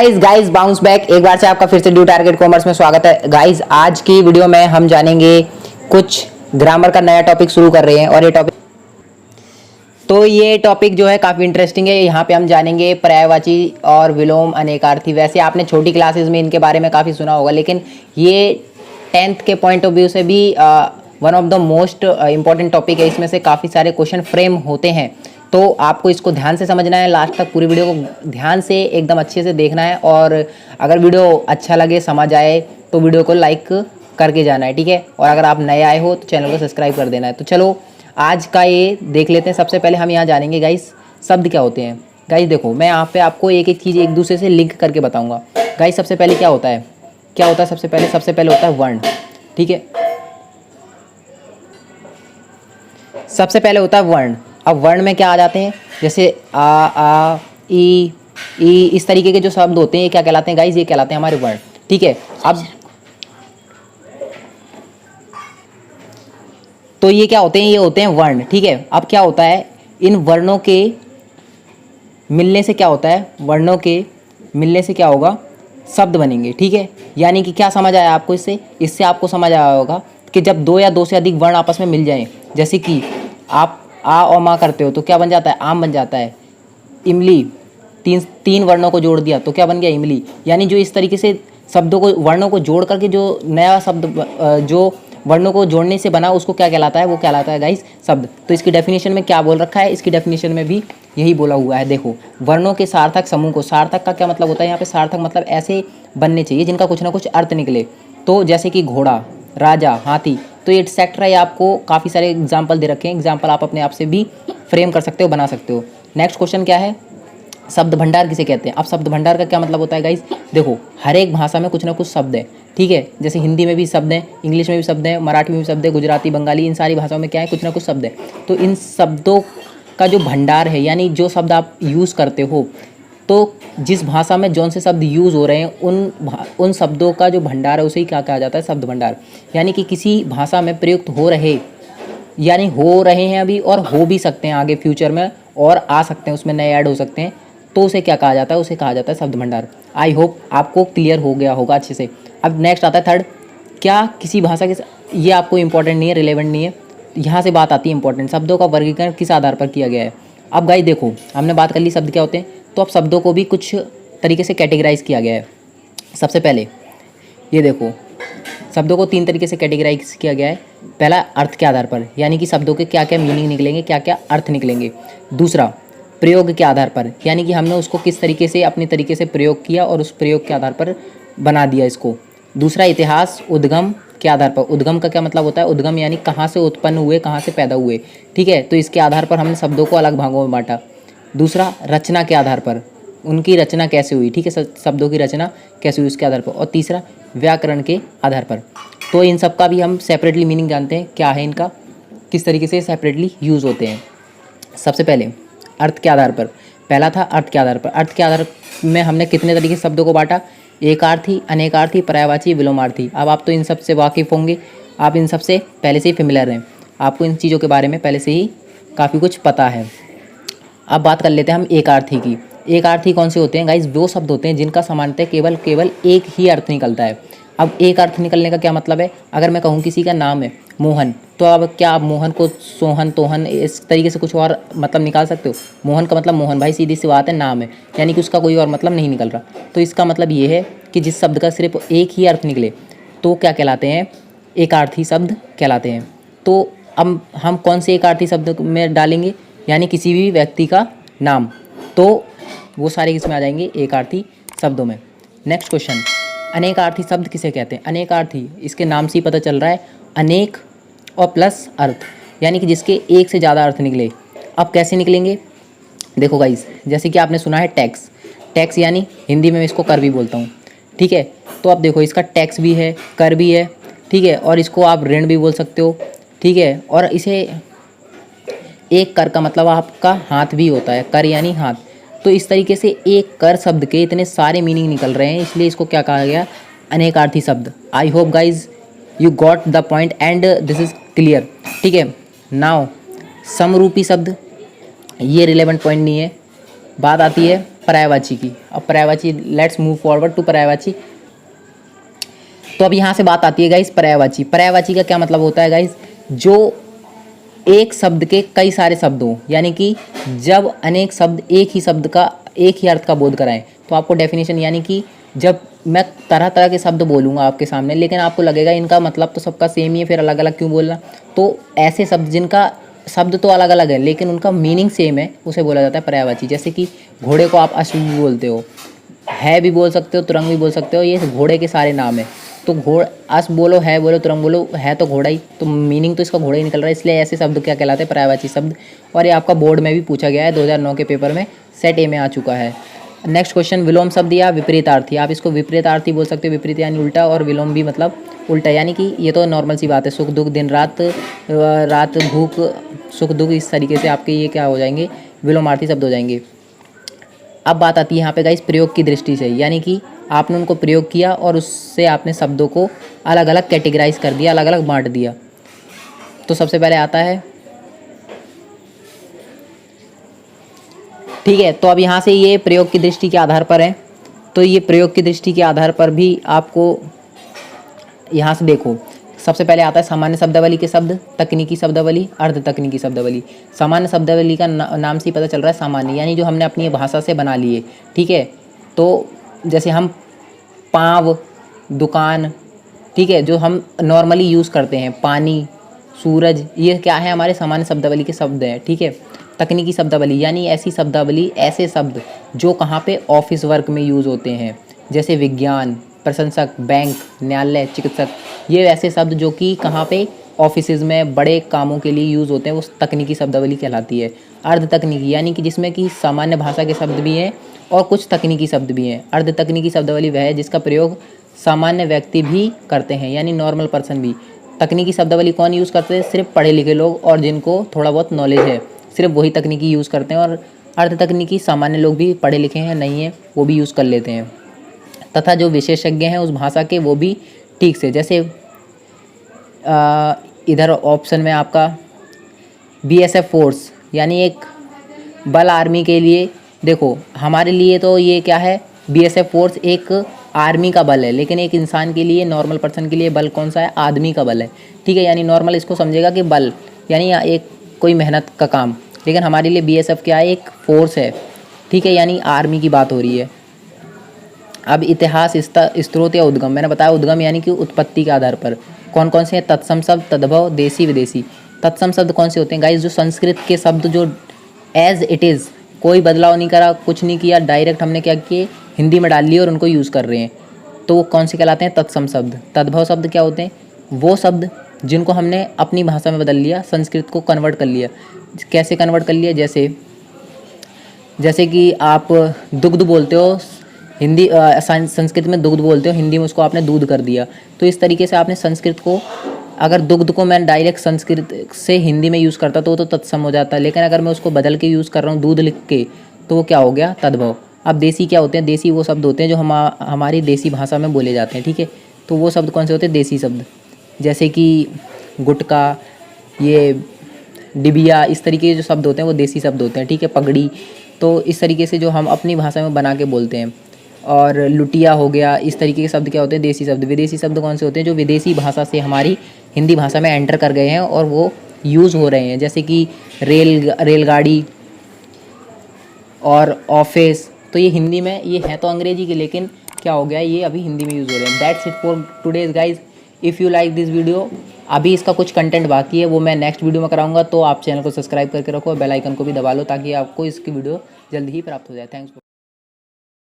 Guys bounce back एक बार से आपका फिर से ड्यू टारगेट कॉमर्स में स्वागत है। गाइस आज की वीडियो में हम जानेंगे कुछ ग्रामर का नया टॉपिक शुरू कर रहे हैं और ये टॉपिक जो है काफ़ी इंटरेस्टिंग है। यहाँ पे हम जानेंगे पर्यायवाची और विलोम अनेकार्थी। वैसे आपने छोटी क्लासेस में इनके बारे में काफ़ी सुना होगा, लेकिन ये 10th के पॉइंट ऑफ व्यू से भी one of the most important topic है। इसमें से काफ़ी सारे क्वेश्चन फ्रेम होते हैं, तो आपको इसको ध्यान से समझना है। लास्ट तक पूरी वीडियो को ध्यान से एकदम अच्छे से देखना है, और अगर वीडियो अच्छा लगे, समझ आए, तो वीडियो को लाइक करके जाना है, ठीक है। और अगर आप नए आए हो तो चैनल को सब्सक्राइब कर देना है। तो चलो आज का ये देख लेते हैं। सबसे पहले हम यहाँ जानेंगे गाइस शब्द क्या होते हैं। गाइस देखो, मैं यहाँ पे आपको एक एक चीज़ एक दूसरे से लिंक करके बताऊँगा। गाइस सबसे पहले क्या होता है सबसे पहले होता है वर्ण, ठीक है। सबसे पहले होता है वर्ण। अब वर्ण में क्या आ जाते हैं, जैसे आ ई इस तरीके के जो शब्द होते हैं ये क्या कहलाते हैं गाइस, ये कहलाते हैं हमारे वर्ण, ठीक है। अब तो ये क्या होते हैं, ये होते हैं वर्ण, ठीक है। अब क्या होता है, इन वर्णों के मिलने से क्या होता है, वर्णों के मिलने से क्या होगा, शब्द बनेंगे, ठीक है। यानी कि क्या समझ आया आपको इससे आपको समझ आया होगा कि जब दो या दो से अधिक वर्ण आपस में मिल जाएं, जैसे कि आप आ और माँ करते हो तो क्या बन जाता है, आम बन जाता है। इमली, तीन वर्णों को जोड़ दिया तो क्या बन गया, इमली। यानी जो इस तरीके से शब्दों को, वर्णों को जोड़ करके जो नया शब्द जो वर्णों को जोड़ने से बना, उसको क्या कहलाता है, वो कहलाता है गाइस शब्द। तो इसकी डेफिनेशन में क्या बोल रखा है, इसकी डेफिनेशन में भी यही बोला हुआ है। देखो, वर्णों के सार्थक समूह को, सार्थक का क्या मतलब होता है यहाँ पे, सार्थक मतलब ऐसे बनने चाहिए जिनका कुछ ना कुछ अर्थ निकले। तो जैसे कि घोड़ा, राजा, हाथी, तो ये एटसेट्रा, ये आपको काफ़ी सारे एग्जाम्पल दे रखे हैं। एग्जाम्पल आप अपने आप से भी फ्रेम कर सकते हो, बना सकते हो। नेक्स्ट क्वेश्चन क्या है, शब्द भंडार किसे कहते हैं। अब शब्द भंडार का क्या मतलब होता है गाइस, देखो हर एक भाषा में कुछ ना कुछ शब्द है, ठीक है। जैसे हिंदी में भी शब्द हैं, इंग्लिश में भी शब्द हैं, मराठी में भी शब्द है, गुजराती, बंगाली, इन सारी भाषाओं में क्या है, कुछ ना कुछ शब्द है। तो इन शब्दों का जो भंडार है, यानी जो शब्द आप यूज़ करते हो, तो जिस भाषा में जौन से शब्द यूज़ हो रहे हैं उन शब्दों का जो भंडार है उसे ही क्या कहा जाता है, शब्द भंडार। यानी कि किसी भाषा में प्रयुक्त हो रहे हैं अभी, और हो भी सकते हैं आगे फ्यूचर में, और आ सकते हैं, उसमें नए ऐड हो सकते हैं, तो उसे क्या कहा जाता है, उसे कहा जाता है शब्द भंडार। आई होप आपको क्लियर हो गया होगा अच्छे से। अब नेक्स्ट आता है थर्ड, क्या किसी भाषा के, ये आपको इंपॉर्टेंट नहीं है, रिलेवेंट नहीं है, यहाँ से बात आती है इंपॉर्टेंट, शब्दों का वर्गीकरण किस आधार पर किया गया है। अब गाइस देखो, हमने बात कर ली शब्द क्या होते हैं, तो अब शब्दों को भी कुछ तरीके से कैटेगराइज किया गया है। सबसे पहले ये देखो, शब्दों को 3 तरीके से कैटेगराइज किया गया है। पहला, अर्थ के आधार पर, यानी कि शब्दों के क्या क्या मीनिंग निकलेंगे, क्या क्या अर्थ निकलेंगे। दूसरा, प्रयोग के आधार पर, यानी कि हमने उसको किस तरीके से अपने तरीके से प्रयोग किया और उस प्रयोग के आधार पर बना दिया इसको। दूसरा, इतिहास, उद्गम के आधार पर। उद्गम का क्या मतलब होता है, उद्गम यानी कहाँ से उत्पन्न हुए, कहाँ से पैदा हुए, ठीक है। तो इसके आधार पर हमने शब्दों को अलग भागों में बांटा। दूसरा, रचना के आधार पर, उनकी रचना कैसे हुई, ठीक है, शब्दों की रचना कैसे हुई उसके आधार पर। और तीसरा, व्याकरण के आधार पर। तो इन सब का भी हम सेपरेटली मीनिंग जानते हैं, क्या है इनका, किस तरीके से सेपरेटली यूज़ होते हैं। सबसे पहले अर्थ के आधार पर, पहला था अर्थ के आधार पर। अर्थ के आधार में हमने कितने तरीके से शब्दों को बांटा, एकार्थी, अनेकार्थी, पर्यायवाची, विलोमार्थी। अब आप तो इन सब से वाकिफ़ होंगे, आप इन सब से पहले से ही फेमिलियर हैं, आपको इन चीज़ों के बारे में पहले से ही काफ़ी कुछ पता है। अब बात कर लेते हैं हम एकार्थी की। एकार्थी कौन से होते हैं गाइस, वो शब्द होते हैं जिनका सामान्यतः केवल एक ही अर्थ निकलता है। अब एक अर्थ निकलने का क्या मतलब है, अगर मैं कहूँ किसी का नाम है मोहन, तो अब क्या आप मोहन को सोहन, तोहन, इस तरीके से कुछ और मतलब निकाल सकते हो। मोहन का मतलब मोहन भाई, सीधी सी बात है, नाम है, यानी कि उसका कोई और मतलब नहीं निकल रहा। तो इसका मतलब ये है कि जिस शब्द का सिर्फ एक ही अर्थ निकले तो क्या कहलाते हैं, एकार्थी शब्द कहलाते हैं। तो अब हम कौन से एकार्थी शब्द में डालेंगे, यानी किसी भी व्यक्ति का नाम, तो वो सारे किसमें आ जाएंगे, एकार्थी शब्दों में। नेक्स्ट क्वेश्चन, अनेकार्थी शब्द किसे कहते हैं। अनेकार्थी, इसके नाम से ही पता चल रहा है, अनेक और प्लस अर्थ, यानी कि जिसके एक से ज़्यादा अर्थ निकले। अब कैसे निकलेंगे, देखो गाइस, जैसे कि आपने सुना है टैक्स, टैक्स यानी हिंदी में मैं इसको कर भी बोलता हूँ, ठीक है। तो अब देखो, इसका टैक्स भी है, कर भी है, ठीक है, और इसको आप ऋण भी बोल सकते हो, ठीक है। और इसे एक कर का मतलब आपका हाथ भी होता है, कर यानी हाथ। तो इस तरीके से एक कर शब्द के इतने सारे मीनिंग निकल रहे हैं, इसलिए इसको क्या कहा गया, अनेकार्थी शब्द। I hope guys you got the point and this is clear, ठीक है। नाउ समरूपी शब्द, ये रिलेवेंट पॉइंट नहीं है, बात आती है पर्यायवाची की। अब पर्यायवाची, लेट्स मूव फॉरवर्ड टू पर्यायवाची। तो अब यहाँ से बात आती है गाइस पर्यायवाची। पर्यायवाची का क्या मतलब होता है गाइस, जो एक शब्द के कई सारे शब्द हों, यानी कि जब अनेक शब्द एक ही शब्द का एक ही अर्थ का बोध कराएं। तो आपको डेफिनेशन, यानी कि जब मैं तरह तरह के शब्द बोलूँगा आपके सामने, लेकिन आपको लगेगा इनका मतलब तो सबका सेम ही है, फिर अलग अलग क्यों बोलना। तो ऐसे शब्द जिनका शब्द तो अलग अलग है लेकिन उनका मीनिंग सेम है, उसे बोला जाता है पर्यायवाची। जैसे कि घोड़े को आप अश्व भी बोलते हो, है भी बोल सकते हो, तुरंग भी बोल सकते हो, ये घोड़े के सारे नाम है। तो अश्व बोलो, है बोलो, तुरंग बोलो, है तो घोड़ा ही, तो मीनिंग तो इसका घोड़ा ही निकल रहा है, इसलिए ऐसे शब्द क्या कहलाते हैं, पर्यायवाची शब्द। और ये आपका बोर्ड में भी पूछा गया है, 2009 के पेपर में सेट ए में आ चुका है। नेक्स्ट क्वेश्चन, विलोम शब्द या विपरीतार्थी। आप इसको विपरीतार्थी बोल सकते हो, विपरीत यानी उल्टा, और विलोम भी मतलब उल्टा, यानी कि ये तो नॉर्मल सी बात है, सुख दुख, दिन रात, रात भूख, सुख दुख, इस तरीके से आपके ये क्या हो जाएंगे, विलोमार्थी शब्द हो जाएंगे। अब बात आती है यहाँ पे गाइस प्रयोग की दृष्टि से, यानी कि आपने उनको प्रयोग किया और उससे आपने शब्दों को अलग अलग कैटेगराइज कर दिया, अलग अलग बांट दिया। तो सबसे पहले आता है, ठीक है। तो अब यहाँ से ये प्रयोग की दृष्टि के आधार पर है, तो ये प्रयोग की दृष्टि के आधार पर भी आपको यहाँ से देखो, सबसे पहले आता है सामान्य शब्दावली के शब्द, तकनीकी शब्दावली, अर्ध तकनीकी शब्दावली। सामान्य शब्दावली का नाम से ही पता चल रहा है सामान्य, यानी जो हमने अपनी भाषा से बना लिए, ठीक है। तो जैसे हम पाँव, दुकान, ठीक है, जो हम नॉर्मली यूज़ करते हैं, पानी, सूरज, ये क्या है, हमारे सामान्य शब्दावली के शब्द हैं, ठीक है। तकनीकी शब्दावली यानी ऐसी शब्दावली, ऐसे शब्द जो कहाँ पे ऑफिस वर्क में यूज़ होते हैं, जैसे विज्ञान, प्रशंसक, बैंक, न्यायालय, चिकित्सक, ये ऐसे शब्द जो कि कहाँ पे ऑफिसेज में बड़े कामों के लिए यूज़ होते हैं, वो तकनीकी शब्दावली कहलाती है। अर्ध तकनीकी यानी कि जिसमें कि सामान्य भाषा के शब्द भी हैं और कुछ तकनीकी शब्द भी हैं। अर्ध तकनीकी शब्दावली वह है जिसका प्रयोग सामान्य व्यक्ति भी करते हैं, यानी नॉर्मल पर्सन भी। तकनीकी शब्दावली कौन यूज़ करते हैं, सिर्फ पढ़े लिखे लोग और जिनको थोड़ा बहुत नॉलेज है, सिर्फ वही तकनीकी यूज़ करते हैं। और अर्ध तकनीकी सामान्य लोग भी, पढ़े लिखे हैं नहीं है वो भी यूज़ कर लेते हैं, तथा जो विशेषज्ञ हैं उस भाषा के वो भी ठीक से। जैसे इधर ऑप्शन में आपका बीएसएफ फोर्स, यानी एक बल, आर्मी के लिए। देखो हमारे लिए तो ये क्या है, बीएसएफ फोर्स एक आर्मी का बल है, लेकिन एक इंसान के लिए, नॉर्मल पर्सन के लिए बल कौन सा है, आदमी का बल है, ठीक है। यानी नॉर्मल इसको समझेगा कि बल यानी एक कोई मेहनत का काम, लेकिन हमारे लिए बीएसएफ क्या है, एक फोर्स है, ठीक है, यानी आर्मी की बात हो रही है। अब इतिहास, स्रोत या उद्गम, मैंने बताया उद्गम यानी कि उत्पत्ति के आधार पर। कौन कौन से हैं, तत्सम शब्द, तद्भव, देसी, विदेशी। तत्सम शब्द कौन से होते हैं गाइस, जो संस्कृत के शब्द जो एज इट इज़, कोई बदलाव नहीं करा, कुछ नहीं किया, डायरेक्ट हमने क्या किए, हिंदी में डाल लिए और उनको यूज़ कर रहे हैं, तो वो कौन से कहलाते हैं, तत्सम शब्द। तद्भव शब्द क्या होते हैं, वो शब्द जिनको हमने अपनी भाषा में बदल लिया, संस्कृत को कन्वर्ट कर लिया। कैसे कन्वर्ट कर लिया, जैसे कि आप दुग्ध बोलते हो, हिंदी संस्कृत में दुग्ध बोलते हो, हिंदी में उसको आपने दूध कर दिया। तो इस तरीके से आपने संस्कृत को, अगर दुग्ध को मैं डायरेक्ट संस्कृत से हिंदी में यूज़ करता तो वो तो तत्सम हो जाता, लेकिन अगर मैं उसको बदल के यूज़ कर रहा हूँ दूध लिख के, तो वो क्या हो गया, तद्भव। अब देसी क्या होते हैं, देसी वो शब्द होते हैं जो हमारी देसी भाषा में बोले जाते हैं, ठीक है। तो वो शब्द कौन से होते हैं, देसी शब्द, जैसे कि गुटका, ये डिबिया, इस तरीके के जो शब्द होते हैं वो देसी शब्द होते हैं, ठीक है। पगड़ी, तो इस तरीके से जो हम अपनी भाषा में बना के बोलते हैं। और लुटिया हो गया, इस तरीके के शब्द क्या होते हैं, देसी शब्द। विदेशी शब्द कौन से होते हैं, जो विदेशी भाषा से हमारी हिंदी भाषा में एंटर कर गए हैं और वो यूज़ हो रहे हैं, जैसे कि रेलगाड़ी और ऑफिस। तो ये हिंदी में, ये है तो अंग्रेजी के, लेकिन क्या हो गया, ये अभी हिंदी में यूज़ हो रहे हैं। That's it for today's guys. If you like this video, अभी इसका कुछ कंटेंट बाकी है, वो मैं नेक्स्ट वीडियो में कराऊंगा, तो आप चैनल को सब्सक्राइब करके रखो और बेल आइकन को भी दबा लो ताकि आपको इसकी वीडियो जल्दी ही प्राप्त हो जाए। थैंक्स।